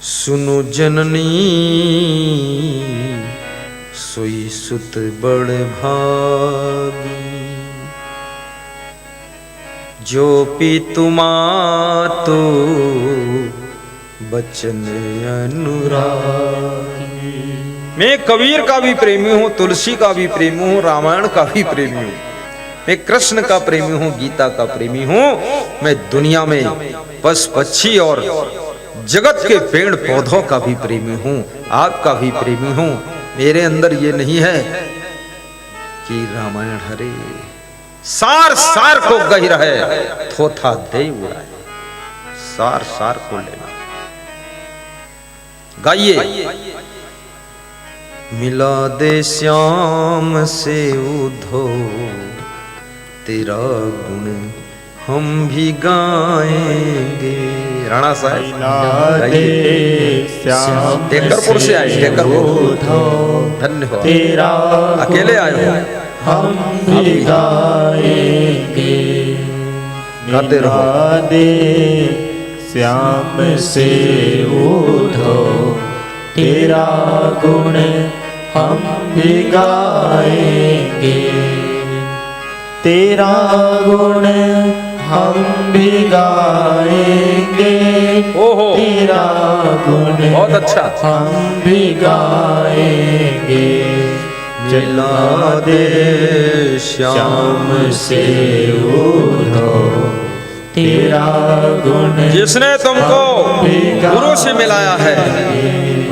सुनु जननी सोई सुत बड़ भागी, जो पितु मातु बचन अनुरागी। मैं कबीर का भी प्रेमी हूँ, तुलसी का भी प्रेमी हूँ, रामायण का भी प्रेमी हूँ, मैं कृष्ण का प्रेमी हूँ, गीता का प्रेमी हूँ, मैं दुनिया में पशु पक्षी और जगत के पेड़ पौधों का भी प्रेमी हूँ, आपका भी प्रेमी हूँ। मेरे अंदर ये नहीं है कि रामायण हरे सार सार को गही रहे, थोथा दे उड़ाए, सार सार को लेना। गाइए। मिला दे श्याम से उधो तेरा गुण हम भी गाएंगे। राणा साहब टेकरपुर से आए, टेकरपुर, धन्यवाद। तेरा अकेले आए हो, हम भी गाएंगे। गाते रहो। दे श्याम से उधो तेरा गुण हम भी गाएंगे, तेरा गुण हम भी गाएंगे, तेरा गुण बहुत अच्छा हम भी गाएंगे। मिला दे श्याम से उधो तेरा गुण। जिसने तुमको गुरु से मिलाया है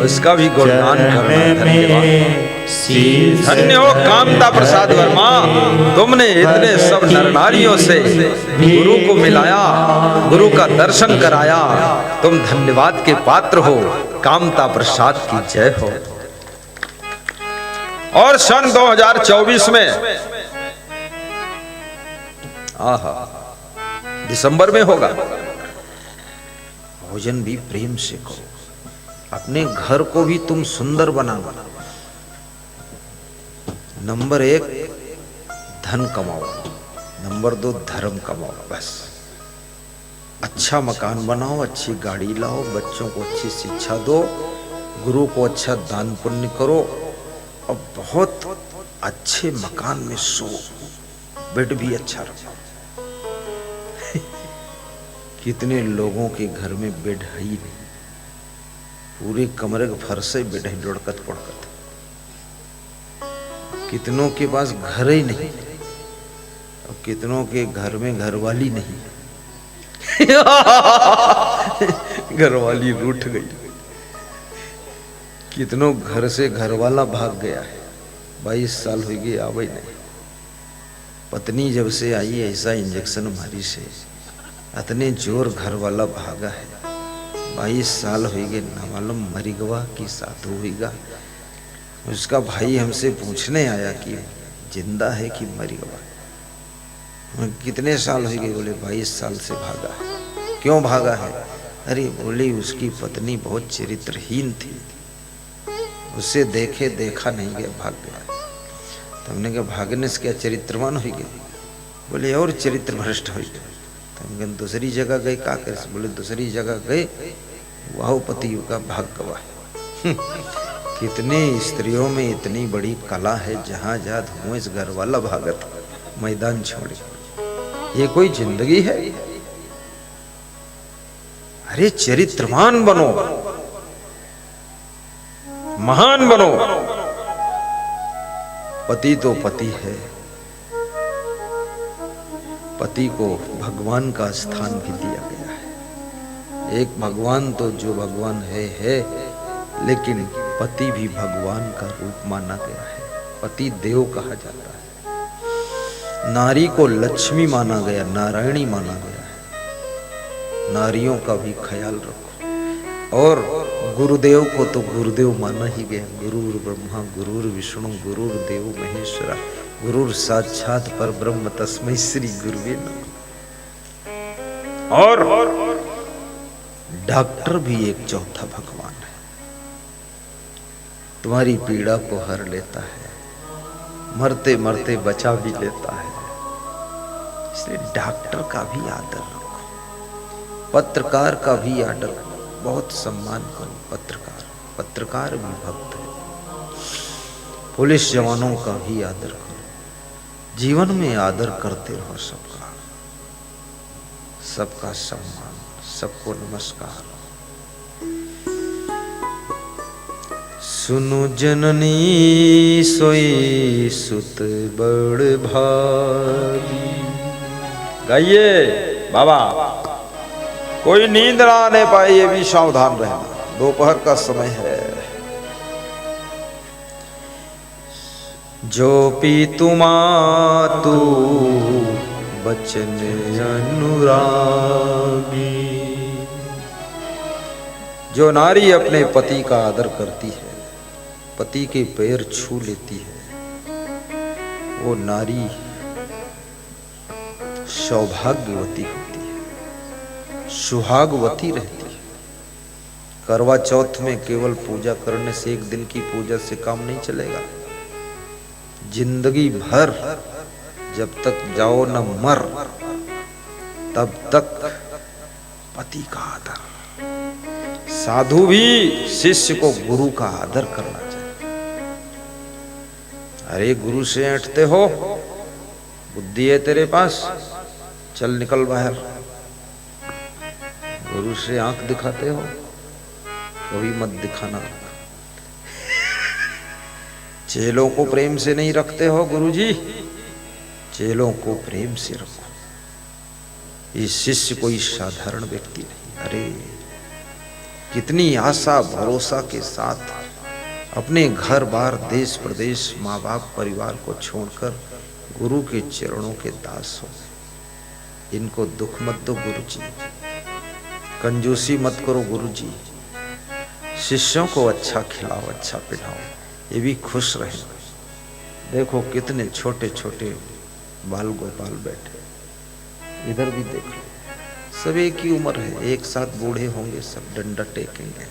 उसका भी गुणगान करना। धन्य हो कामता प्रसाद वर्मा, तुमने इतने सब नर नारियों से गुरु को मिलाया, गुरु का दर्शन कराया, तुम धन्यवाद के पात्र हो। कामता प्रसाद की जय हो। और सन 2024 में दिसंबर में होगा, भोजन भी प्रेम से करो, अपने घर को भी तुम सुंदर बनाओ। नंबर 1 धन कमाओ, नंबर 2 धर्म कमाओ। बस अच्छा मकान बनाओ, अच्छी गाड़ी लाओ, बच्चों को अच्छी शिक्षा दो, गुरु को अच्छा दान पुण्य करो और बहुत अच्छे मकान में सो, बेड भी अच्छा रखो। कितने लोगों के घर में बेड है ही नहीं, पूरे कमरे के फर्श से बेड है, लुढ़कत पुढ़कत। कितनों के पास घर ही नहीं और कितनों के घर में घरवाली नहीं। घरवाली रूठ गई। कितनों घर से घरवाला भाग गया है, 22 साल हो गए आवे नहीं। पत्नी जब से आई ऐसा इंजेक्शन मारी से इतने जोर घर वाला भागा है, 22 साल हो गए, ना मालूम मरी गवा कि साधु होगा। उसका भाई हमसे पूछने आया कि जिंदा है कि मरी गवा। कितने साल हो गए? बोले 22 साल से भागा है। क्यों भागा है? अरे बोली उसकी पत्नी बहुत चरित्रहीन थी, उसे देखे देखा नहीं गया, भाग गया। तो हमने कहा भागने से क्या चरित्रवान हो गए? बोले और चरित्र भ्रष्ट हो गए। तो हम कहा दूसरी जगह गए, का कर? बोले दूसरी जगह गए, वाह पति का भाग गवा। कितने स्त्रियों में इतनी बड़ी कला है, जहां जहां धुएं घर वाला भागत मैदान छोड़े। ये कोई जिंदगी है? अरे चरित्रवान बनो, महान बनो। पति तो पति है, पति को भगवान का स्थान भी दिया गया है। एक भगवान तो जो भगवान है, लेकिन पति भी भगवान का रूप माना गया है। पति देव कहा जाता है। नारी को लक्ष्मी माना गया, नारायणी माना गया है। नारियों का भी ख्याल रखो। और गुरुदेव को तो गुरुदेव माना ही गया। गुरुर ब्रह्मा गुरुर विष्णु गुरुर देव महेश्वरा गुरुर साक्षात पर ब्रह्म तस्मै श्री गुरुवे नमः। और डॉक्टर भी एक चौथा भगवान है, तुम्हारी पीड़ा को हर लेता है, मरते मरते बचा भी लेता है। इसलिए डॉक्टर का भी आदर रखो, पत्रकार का भी आदर, बहुत सम्मान करो। पत्रकार, पत्रकार भी भक्त है। पुलिस जवानों का भी आदर करो। जीवन में आदर करते रहो सबका, सबका सम्मान, सबको नमस्कार। सुनु जननी सोई सुत बड़ भागी। गाइए बाबा, कोई नींद ना आने पाए ये भी सावधान रहना, दोपहर का समय है। जो पी तुमातु बचन अनुरागी। जो नारी अपने पति का आदर करती है, पति के पैर छू लेती है, वो नारी सौभाग्यवती होती है, सुहागवती रहती है। करवा चौथ में केवल पूजा करने से, एक दिन की पूजा से काम नहीं चलेगा। जिंदगी भर जब तक जाओ न मर, तब तक पति का आदर। साधु भी शिष्य को गुरु का आदर करना चाहिए। अरे गुरु से ऐंठते हो, बुद्धि है तेरे पास, चल निकल बाहर। गुरु से आंख दिखाते हो, कभी मत दिखाना। चेलों को प्रेम से नहीं रखते हो गुरुजी, चेलों को प्रेम से रखो। ये शिष्य कोई साधारण व्यक्ति नहीं। अरे कितनी आशा भरोसा के साथ अपने घर बार, देश प्रदेश, माँ बाप, परिवार को छोड़कर गुरु के चरणों के दास हो। इनको दुख मत दो गुरुजी, कंजूसी मत करो गुरुजी। शिष्यों को अच्छा खिलाओ, अच्छा पिलाओ, ये भी खुश रहे। देखो कितने छोटे छोटे बाल गोपाल बैठे, इधर भी देखो, सब एक ही उम्र है, एक साथ बूढ़े होंगे, सब डंडा टेकेंगे।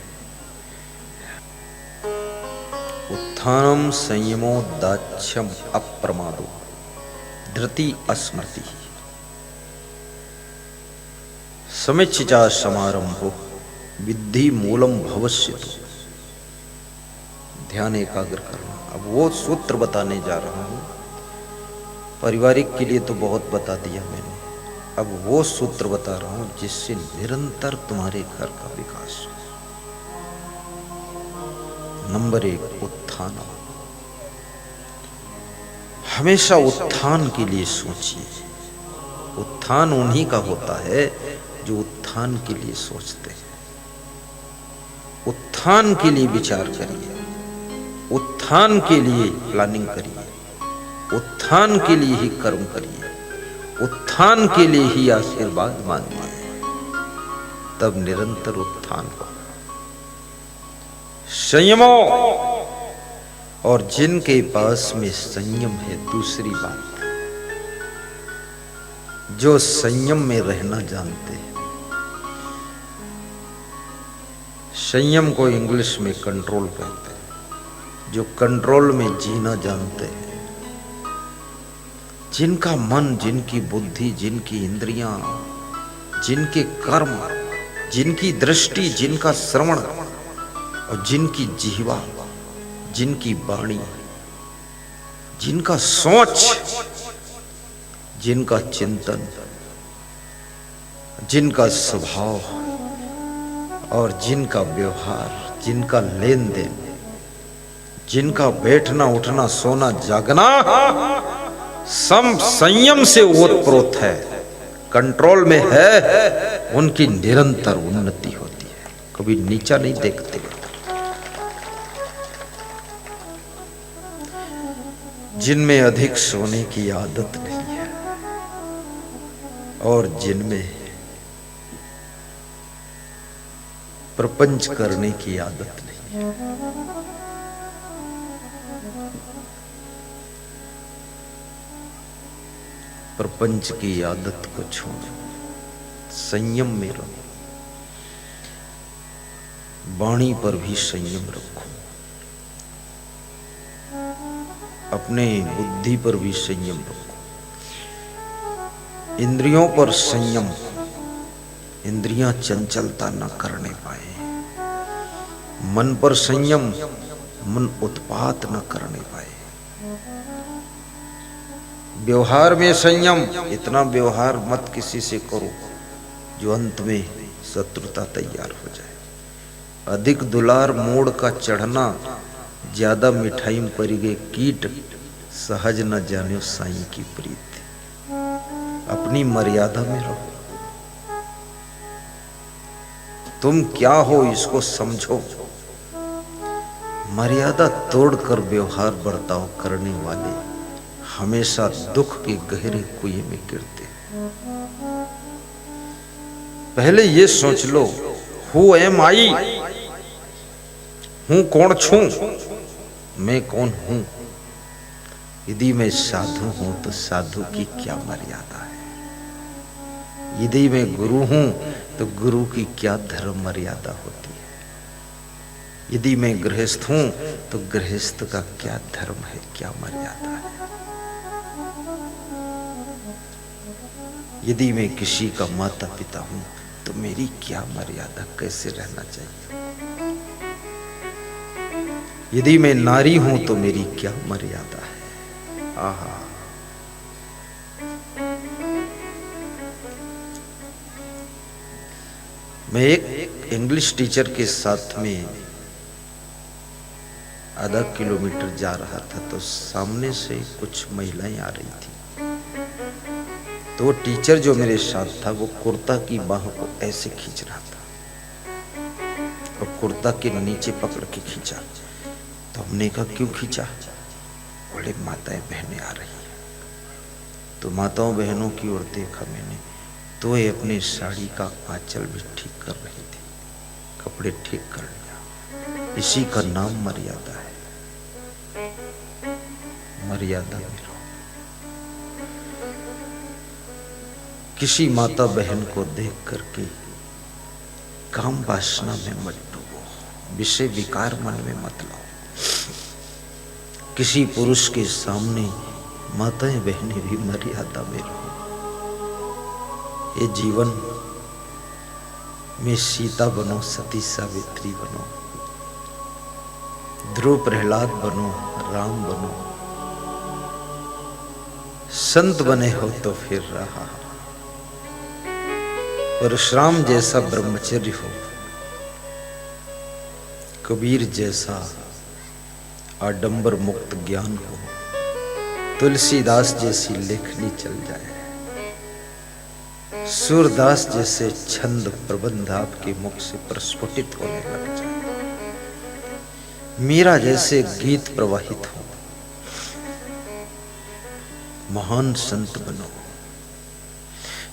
उत्थानम संयमो दाक्ष्यम अप्रमादो धृति अस्मृति समिच्छा समारंभो विद्धि मूलम भविष्यतु। ध्यान एकाग्र करना। अब वो सूत्र बताने जा रहा हूं। पारिवारिक के लिए तो बहुत बता दिया मैंने, अब वो सूत्र बता रहा हूं जिससे निरंतर तुम्हारे घर का विकास हो। नंबर 1, उत्थान। हमेशा उत्थान के लिए सोचिए। उत्थान उन्हीं का होता है जो उत्थान के लिए सोचते हैं। उत्थान के लिए विचार करिए, उत्थान के लिए प्लानिंग करिए, उत्थान के लिए ही कर्म करिए, उत्थान के लिए ही आशीर्वाद मांगिए, तब निरंतर उत्थान हो। संयमो, और जिनके पास में संयम है, दूसरी बात, जो संयम में रहना जानते हैं। संयम को इंग्लिश में कंट्रोल कहते हैं। जो कंट्रोल में जीना जानते हैं, जिनका मन, जिनकी बुद्धि, जिनकी इंद्रियां, जिनके कर्म, जिनकी दृष्टि, जिनका श्रवण और जिनकी जिह्वा, जिनकी वाणी, जिनका सोच, जिनका चिंतन, जिनका स्वभाव और जिनका व्यवहार, जिनका लेन देन, जिनका बैठना उठना सोना जागना संयम से ओतप्रोत है, कंट्रोल में है, उनकी निरंतर उन्नति होती है, कभी नीचा नहीं देखते। जिनमें अधिक सोने की आदत नहीं है और जिनमें प्रपंच करने की आदत नहीं है, प्रपंच की आदत को छोड़ो, संयम में रहो। वाणी पर भी संयम रखो, अपने बुद्धि पर भी संयम रखो, इंद्रियों पर संयम, इंद्रियां चंचलता न करने पाए। मन पर संयम, मन उत्पात न करने पाए। व्यवहार में संयम, इतना व्यवहार मत किसी से करो जो अंत में शत्रुता तैयार हो जाए। अधिक दुलार मोड़ का चढ़ना, ज्यादा मिठाई में पड़ गए कीट, सहज न जाने साईं की प्रीत। अपनी मर्यादा में रहो। तुम क्या हो इसको समझो। मर्यादा तोड़कर व्यवहार बर्ताव करने वाले हमेशा दुख के गहरे कुएं में गिरते। पहले ये सोच लो, हु एम आई, हूं कौन छू, मैं कौन हूं। यदि मैं साधु हूं तो साधु की क्या मर्यादा है। यदि मैं गुरु हूं तो गुरु की क्या धर्म मर्यादा होती है। यदि मैं गृहस्थ हूं तो गृहस्थ का क्या धर्म है, क्या मर्यादा है। यदि मैं किसी का माता पिता हूं तो मेरी क्या मर्यादा, कैसे रहना चाहिए। यदि मैं नारी हूं तो मेरी क्या मर्यादा है। आहा, मैं एक इंग्लिश टीचर के साथ में आधा किलोमीटर जा रहा था तो सामने से कुछ महिलाएं आ रही थी। तो वो टीचर जो मेरे साथ था वो कुर्ता की बाह को ऐसे खींच रहा था और कुर्ता के नीचे पकड़ के खींचा। तो हमने कहा क्यों खींचा। बोले माताएं बहनें आ रही हैं। तो माताओं बहनों की ओर देखा मैंने, तो ये अपनी साड़ी का आंचल भी ठीक कर रही थी, कपड़े ठीक कर लिया। इसी का नाम मर्यादा है। मर्यादा में रहो। किसी माता बहन को देख करके काम वासना में मत डूबो, विषय विकार मन में मत लाओ। किसी पुरुष के सामने माताएं बहनें भी मर्यादा में रहो। ये जीवन में सीता बनो, सती सावित्री बनो, ध्रुव प्रहलाद बनो, राम बनो, संत बने हो तो फिर रहा। परशुराम जैसा ब्रह्मचर्य हो, कबीर जैसा आडंबर मुक्त ज्ञान हो, तुलसीदास जैसी लेखनी चल जाए, सूरदास जैसे छंद प्रबंध आपके मुख से प्रस्फुटित होने लग जाए, मीरा जैसे गीत प्रवाहित हो, महान संत बनो।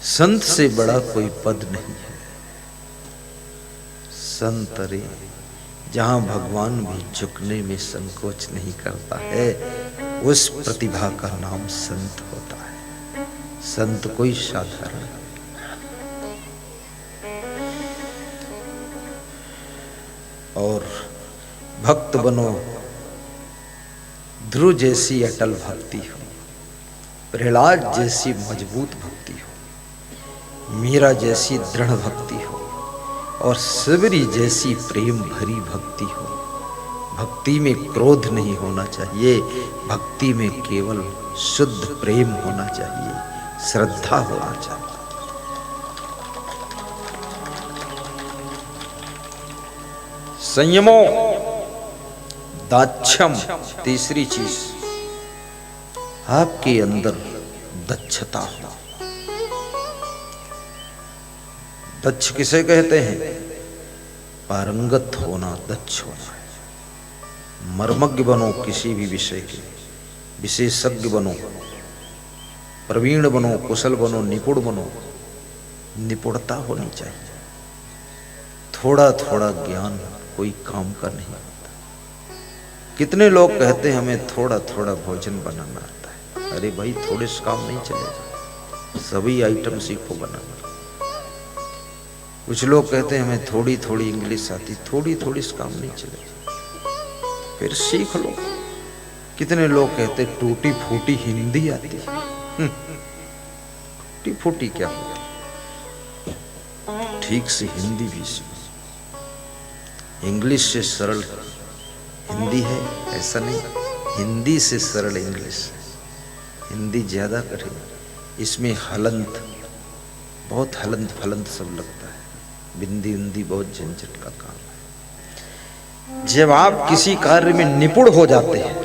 संत से बड़ा कोई पद नहीं है। संत रे जहां भगवान भी झुकने में संकोच नहीं करता है, उस प्रतिभा का नाम संत होता है। संत कोई साधारण नहीं। और भक्त बनो, ध्रुव जैसी अटल भक्ति हो, प्रहलाद जैसी मजबूत भक्ति हो, मीरा जैसी दृढ़ भक्ति हो और सबरी जैसी प्रेम भरी भक्ति हो। भक्ति में क्रोध नहीं होना चाहिए, भक्ति में केवल शुद्ध प्रेम होना चाहिए, श्रद्धा होना चाहिए। संयमो दाक्षम, तीसरी चीज आपके अंदर दक्षता हो। दक्ष किसे कहते हैं? पारंगत होना, दक्ष होना है। मर्मज्ञ बनो, किसी भी विषय के विशेषज्ञ बनो, प्रवीण बनो, कुशल बनो, निपुण बनो। निपुणता होनी चाहिए। थोड़ा थोड़ा ज्ञान कोई काम का नहीं होता। कितने लोग कहते हैं हमें थोड़ा थोड़ा भोजन बनाना आता है। अरे भाई, थोड़े से काम नहीं चलेगा, सभी आइटम सीखो बनाना। कुछ लोग कहते हैं हमें थोड़ी थोड़ी इंग्लिश आती, थोड़ी थोड़ी से काम नहीं चलेगा, फिर सीख लो। कितने लोग कहते टूटी फूटी हिंदी आती है। टूटी फूटी क्या होती? ठीक से हिंदी भी सीखो। इंग्लिश से सरल हिंदी है ऐसा नहीं, हिंदी से सरल इंग्लिश है। हिंदी ज़्यादा कठिन, इसमें हलंत, बहुत हलंत फलंत सब लगता है, बिंदी उंदी बहुत झंझट का काम है। जब आप किसी कार्य में निपुण हो जाते हैं,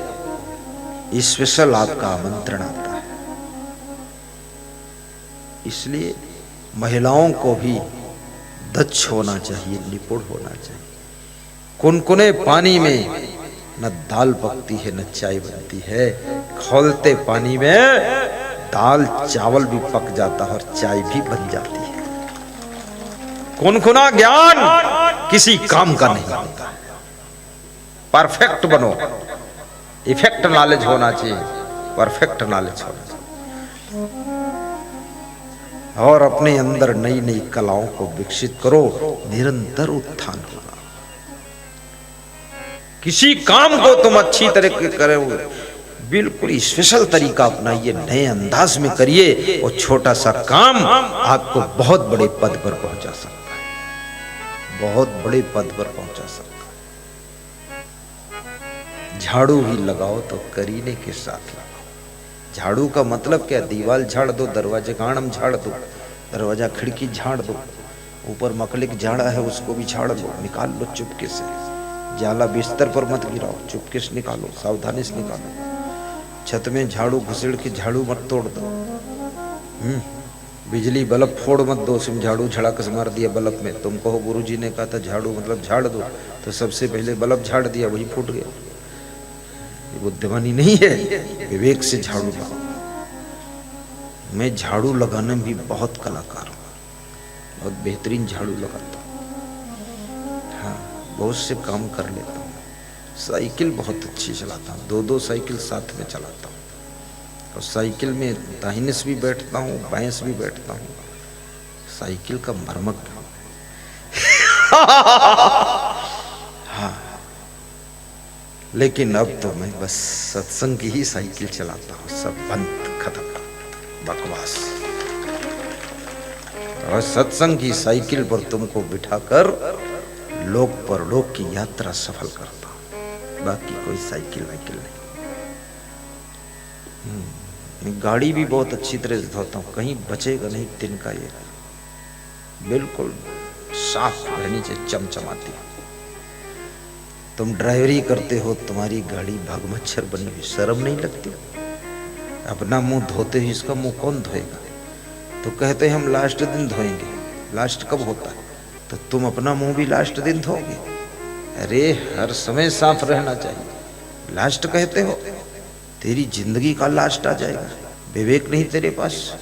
स्पेशल आपका आमंत्रण आता है। इसलिए महिलाओं को भी दक्ष होना चाहिए, निपुण होना चाहिए। कुनकुने पानी में न दाल पकती है न चाय बनती है, खौलते पानी में दाल चावल भी पक जाता है और चाय भी बन जाती है। कुनकुना ज्ञान किसी काम का नहीं होता। परफेक्ट बनो, इफेक्ट नॉलेज होना चाहिए, परफेक्ट नॉलेज होना चाहिए। और अपने अंदर नई नई कलाओं को विकसित करो, निरंतर उत्थान होगा। किसी काम को तुम अच्छी तरह से करोगे, बिल्कुल स्पेशल तरीका अपनाइए, नए अंदाज में करिए, और छोटा सा काम आपको बहुत बड़े पद पर पहुंचा सकता है, बहुत बड़े पद पर पहुंचा सकता है। झाड़ू भी लगाओ तो करीने के साथ लगाओ। झाड़ू का मतलब क्या? दीवार झाड़ दो, दरवाजे का आड़म झाड़ दो, दरवाजा खिड़की झाड़ दो, ऊपर मकलिक झाड़ा है उसको भी झाड़ लो, निकाल लो चुपके से। जाला बिस्तर पर मत गिराओ, चुपके से निकालो, सावधानी से निकालो। छत में झाड़ू घुसेड़ के झाड़ू मत तोड़ दो। बिजली बल्ब फोड़ मत दो, उसमें झाड़ू झड़ाक से मार दिया बल्ब में। तुम कहो गुरुजी ने कहा था झाड़ू मतलब झाड़ दो, तो सबसे पहले बल्ब झाड़ दिया, वही फूट गया। ये बुद्धिमानी नहीं है, विवेक से झाड़ू लगाओ। मैं झाड़ू लगाने में भी बहुत कलाकार हूँ, बहुत बेहतरीन झाड़ू लगाता हूँ। हाँ, बहुत से काम कर लेता हूँ। साइकिल बहुत अच्छी चलाता हूँ, दो साइकिल साथ में चलाता हूँ, और साइकिल में दाहिने से भी बैठता हूँ, बाएं से भी बैठता हूँ। साइकिल का मर्मज्ञ हूँ। हाँ, लेकिन अब तो मैं बस सत्संग की ही साइकिल चलाता हूँ। सब बंद, खत्म, बकवास। और सत्संग की साइकिल पर तुमको बिठाकर लोक परलोक की यात्रा सफल करता हूं, बाकी कोई साइकिल वाइकिल नहीं। गाड़ी भी बहुत अच्छी तरह से धोता हूं, कहीं बचेगा नहीं तिनका, ये बिल्कुल साफ रहनी चाहिए, चमचमाती। तुम ड्राइवरी करते हो, तुम्हारी गाड़ी भाग मच्छर बनी हुई, शर्म नहीं लगती? अपना मुंह धोते ही इसका मुंह कौन धोएगा? तो कहते हैं हम लास्ट दिन धोएंगे। लास्ट कब होता है? तो तुम अपना मुंह भी लास्ट दिन धोगे? अरे हर समय साफ रहना चाहिए। लास्ट कहते हो, तेरी जिंदगी का लास्ट आ जाएगा, विवेक नहीं तेरे पास।